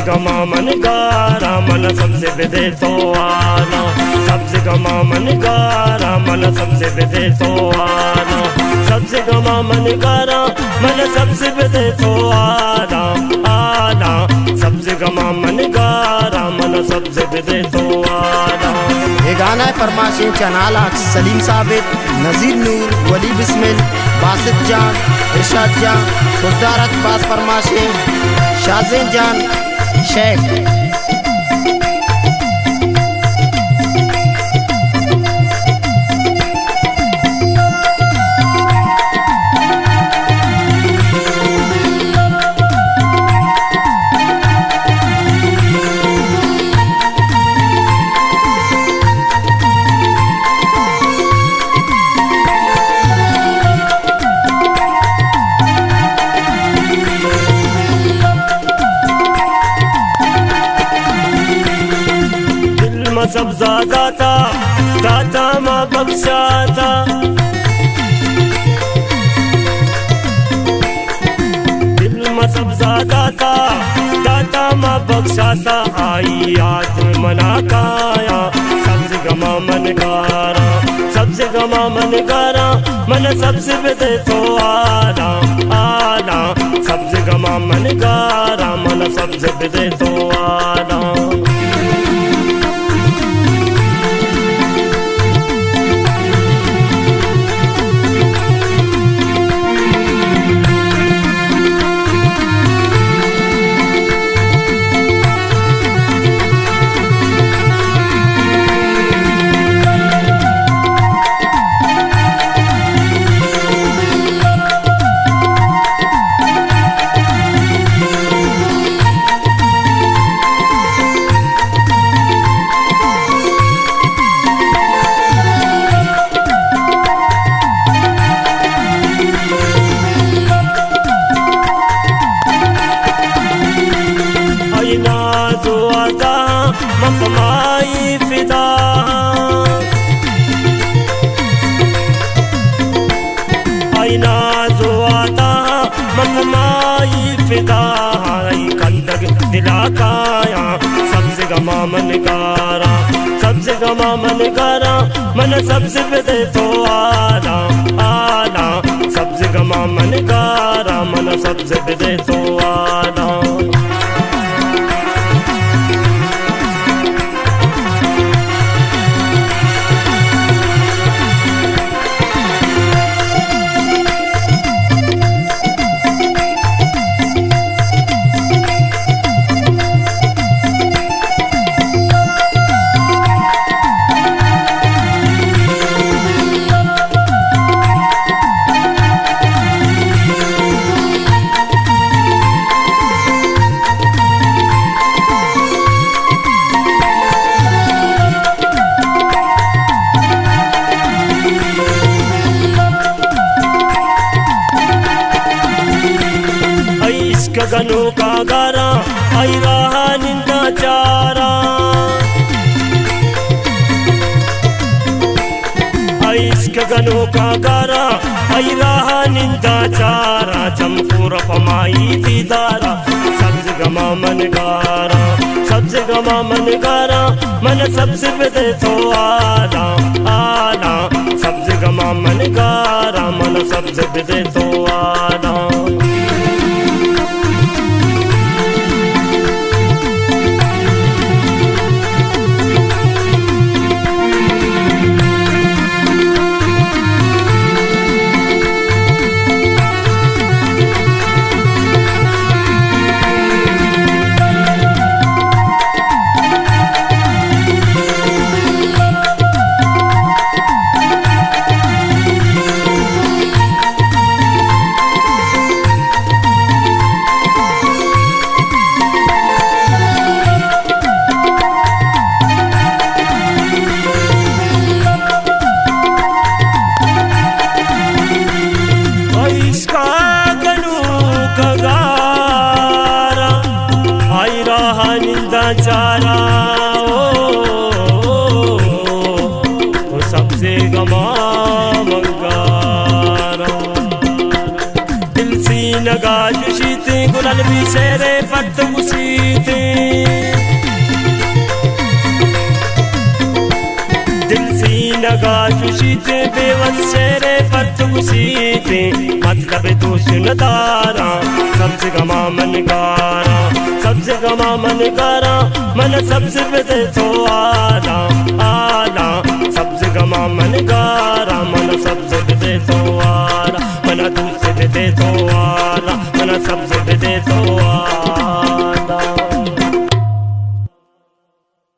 गमा मन गारा मन सबसे बेदे तो आना, सबसे गमा मन गारा मन सबसे बेदे तो आना, सबसे गमा मन गारा मन सबसे बेदे तो आना, आना सबसे गमा मन गारा मन सबसे बेदे तो आना। ये गाना है फरमाशें चनाला सलीम साबित, नज़ीर नूर, वली बिस्मिल, बासित जान, इरशाद जान, खुशदार अकबास फरमाशें, शाज़ेन जान शेख। सब दाता दाता माँ बख्शाता, दिल में सब दाता दाता माँ बख्शाता, आई याद मना काया सबसे गमा मन गारा, सबसे गमा मन गारा मन सबसे बेदे तो आना, आना सबसे गमा मन गारा मन सबसे बेदे तो आना। मपमाई फिदा आईना जो आता मपमाई फिदा, कंदक दिला काया सबसे गमा मन गारा, सबसे गमा मन गारा मन सबसे बेदे तो आना, आना सबसे गमा मन गारा मन सबसे बेदे तो आना। गगनों का गारा आई रहा निंदा चारा, आइस गगनों का गारा आई रहा निंदा चारा, चमकूर पमाई दीदारा सबसे गमा मन गारा, सबसे गमा मन गारा मन सबसे बेदे तो आना, आना सबसे गमा मन गारा मन सबसे बेदे तो आना। चारा ओ सबसे गमा मंगारा, दिल सी नगा जुशीते गुला माल भी शेरे पत उसीते दिल सी नगा चुशीते बेवस शेरे पत उसीते मतलब तो सुनदारा सबसे गमा मन गारा सबसे गमा मन गारा मन सबसे बदे तो आला आला सबसे गमा मन गारा मन सबसे बदे तो आला मन दूसरे बदे तो आला मन सबसे बदे तो आला